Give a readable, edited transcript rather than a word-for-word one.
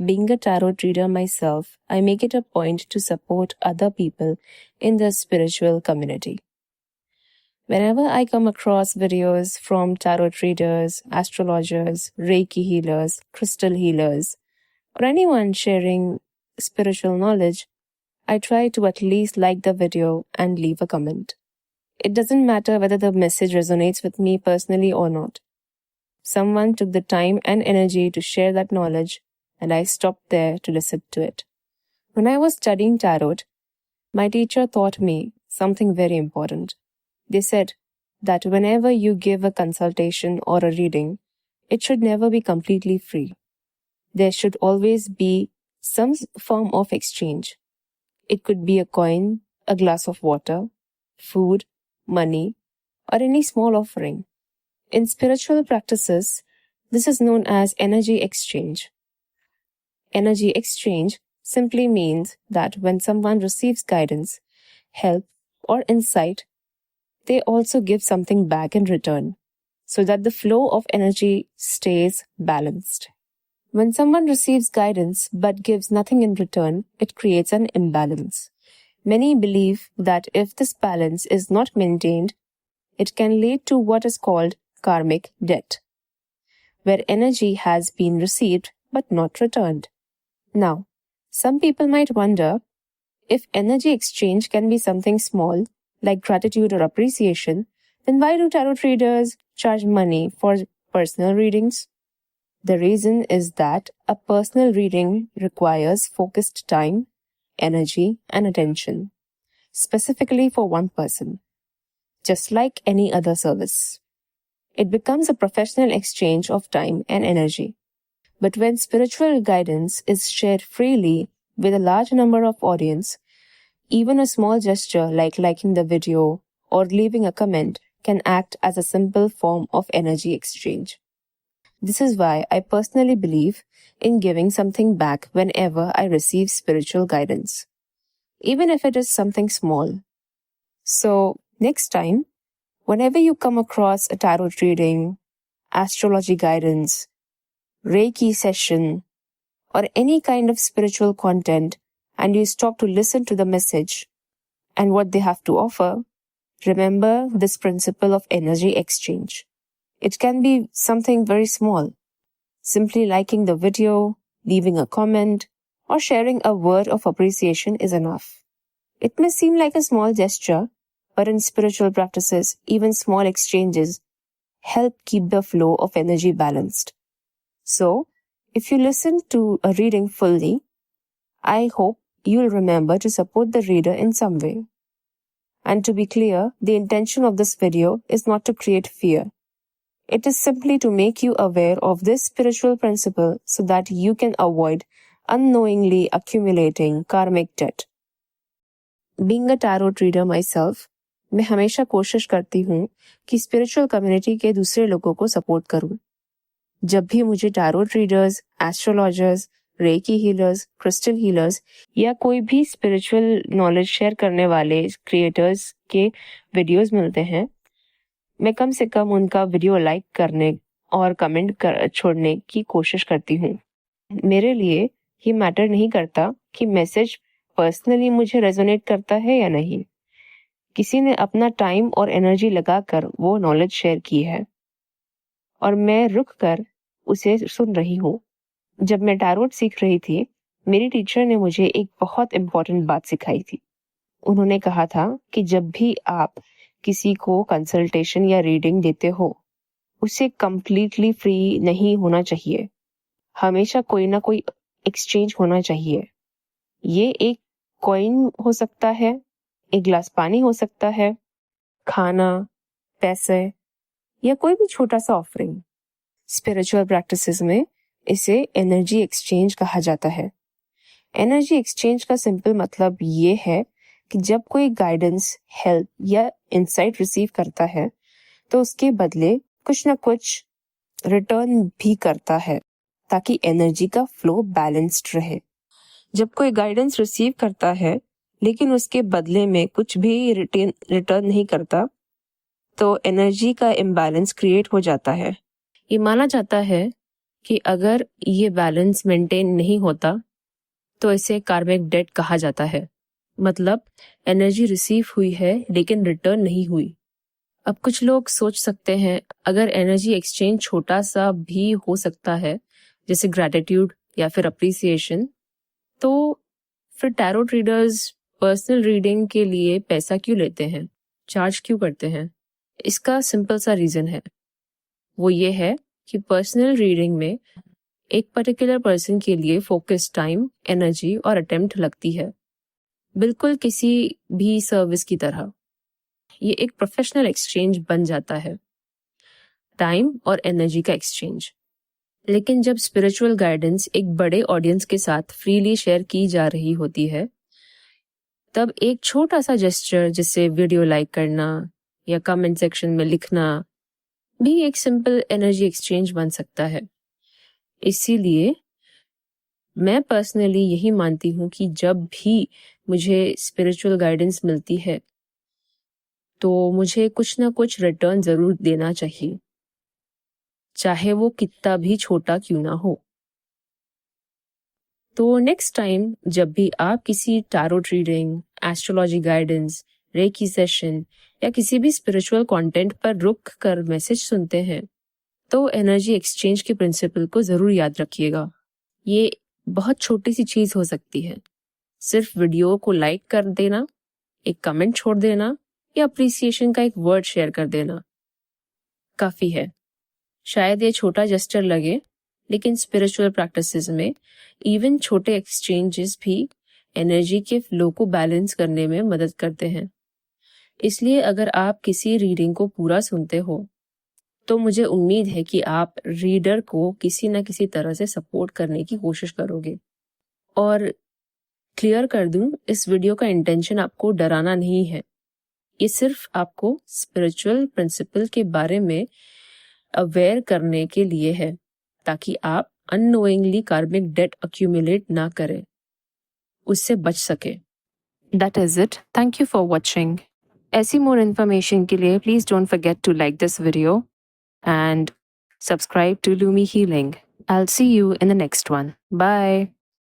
Being a tarot reader myself, I make it a point to support other people in the spiritual community. Whenever I come across videos from tarot readers, astrologers, Reiki healers, crystal healers, or anyone sharing spiritual knowledge, I try to at least like the video and leave a comment. It doesn't matter whether the message resonates with me personally or not. Someone took the time and energy to share that knowledge, and I stopped there to listen to it. When I was studying tarot, my teacher taught me something very important. They said that whenever you give a consultation or a reading, it should never be completely free. There should always be some form of exchange. It could be a coin, a glass of water, food, money, or any small offering. In spiritual practices, this is known as energy exchange. Energy exchange simply means that when someone receives guidance, help, or insight, they also give something back in return, so that the flow of energy stays balanced. When someone receives guidance but gives nothing in return, it creates an imbalance. Many believe that if this balance is not maintained, it can lead to what is called karmic debt, where energy has been received but not returned. Now, some people might wonder if energy exchange can be something small, like gratitude or appreciation, then why do tarot readers charge money for personal readings? The reason is that a personal reading requires focused time, energy, and attention, specifically for one person, just like any other service. It becomes a professional exchange of time and energy. But when spiritual guidance is shared freely with a large number of audience, even a small gesture like liking the video or leaving a comment can act as a simple form of energy exchange. This is why I personally believe in giving something back whenever I receive spiritual guidance, even if it is something small. So, next time, whenever you come across a tarot reading, astrology guidance, Reiki session, or any kind of spiritual content, and you stop to listen to the message and what they have to offer, remember this principle of energy exchange. It can be something very small. Simply liking the video, leaving a comment, or sharing a word of appreciation is enough. It may seem like a small gesture, but in spiritual practices, even small exchanges help keep the flow of energy balanced. So, if you listen to a reading fully, I hope you'll remember to support the reader in some way. And to be clear, the intention of this video is not to create fear. It is simply to make you aware of this spiritual principle so that you can avoid unknowingly accumulating karmic debt. Being a tarot reader myself, मैं हमेशा कोशिश करती हूँ कि spiritual community के दूसरे लोगों को सपोर्ट करूँ. जब भी मुझे tarot readers, astrologers, reiki healers, crystal healers या कोई भी स्पिरिचुअल नॉलेज शेयर करने वाले क्रिएटर्स के वीडियोस मिलते हैं, मैं कम से कम उनका वीडियो लाइक करने और कमेंट छोड़ने की कोशिश करती हूँ. मेरे लिए ये मैटर नहीं करता कि मैसेज पर्सनली मुझे रेजोनेट करता है या नहीं. किसी ने अपना टाइम और एनर्जी लगाकर वो नॉलेज शेयर की है और मैं रुक कर उसे सुन रही हूँ. जब मैं टैरोट सीख रही थी, मेरी टीचर ने मुझे एक बहुत इम्पोर्टेंट बात सिखाई थी. उन्होंने कहा था कि जब भी आप किसी को कंसल्टेशन या रीडिंग देते हो, उसे कंप्लीटली फ्री नहीं होना चाहिए. हमेशा कोई ना कोई एक्सचेंज होना चाहिए. ये एक कॉइन हो सकता है, एक ग्लास पानी हो सकता है, खाना, पैसे या कोई भी छोटा सा ऑफरिंग. स्पिरिचुअल प्रैक्टिसेस में इसे एनर्जी एक्सचेंज कहा जाता है. एनर्जी एक्सचेंज का सिंपल मतलब ये है कि जब कोई गाइडेंस, हेल्प या इंसाइट रिसीव करता है, तो उसके बदले कुछ ना कुछ रिटर्न भी करता है ताकि एनर्जी का फ्लो बैलेंस्ड रहे. जब कोई गाइडेंस रिसीव करता है लेकिन उसके बदले में कुछ भी रिटर्न नहीं करता, तो एनर्जी का इम्बैलेंस क्रिएट हो जाता है. ये माना जाता है कि अगर ये बैलेंस मेंटेन नहीं होता तो इसे कार्मिक डेट कहा जाता है। मतलब एनर्जी रिसीव हुई है लेकिन रिटर्न नहीं हुई। अब कुछ लोग सोच सकते हैं अगर एनर्जी एक्सचेंज छोटा सा भी हो सकता है, जैसे ग्रैटिट्यूड या फिर अप्रिसिएशन, तो फिर टैरो ट्रेडर्स पर्सनल रीडिंग के लिए पैसा क्यों लेते हैं, चार्ज क्यों करते हैं? इसका सिंपल सा रीजन है। वो ये है कि पर्सनल रीडिंग में एक पर्टिकुलर पर्सन के लिए फोकस टाइम, एनर्जी और अटेम्प्ट लगती है, बिल्कुल किसी भी सर्विस की तरह। ये एक प्रोफेशनल एक्सचेंज बन जाता है, टाइम और एनर्जी का एक्सचेंज। लेकिन जब स्पिरिचुअल गाइडेंस एक बड़े ऑडियंस के साथ फ्रीली शेयर की जा रही होती है, तब एक छोटा सा जेस्चर जैसे वीडियो लाइक करना या कमेंट सेक्शन में लिखना भी एक सिंपल एनर्जी एक्सचेंज बन सकता है। इसीलिए मैं पर्सनली यही मानती हूँ कि जब भी मुझे स्पिरिचुअल गाइडेंस मिलती है तो मुझे कुछ ना कुछ रिटर्न जरूर देना चाहिए, चाहे वो कितना भी छोटा क्यों ना हो। तो नेक्स्ट टाइम जब भी आप किसी tarot reading, astrology guidance, reiki session या किसी भी स्पिरिचुअल कंटेंट पर रुक कर मैसेज सुनते हैं, तो एनर्जी एक्सचेंज के प्रिंसिपल को जरूर याद रखिएगा। ये बहुत छोटी सी चीज हो सकती है, सिर्फ वीडियो को लाइक कर देना, एक कमेंट छोड़ देना या अप्रिसिएशन का एक वर्ड शेयर कर देना काफी है। शायद ये छोटा जेस्चर लगे, लेकिन स्पिरिचुअल प्रैक्टिसेस में इवन छोटे एक्सचेंजेस भी एनर्जी के फ्लो को बैलेंस करने में मदद करते हैं। इसलिए अगर आप किसी रीडिंग को पूरा सुनते हो तो मुझे उम्मीद है कि आप रीडर को किसी न किसी तरह से सपोर्ट करने की कोशिश करोगे। और क्लियर कर दूं, इस वीडियो का इंटेंशन आपको डराना नहीं है, ये सिर्फ आपको स्पिरिचुअल प्रिंसिपल के बारे में अवेयर करने के लिए है, ताकि आप अननोइंगली कार्मिक डेट अक्यूमुलेट ना करें, उससे बच सके। That is it. Thank you for watching. ऐसी more information के लिए please don't forget to like this video and subscribe to Lumi Healing. I'll see you in the next one. Bye.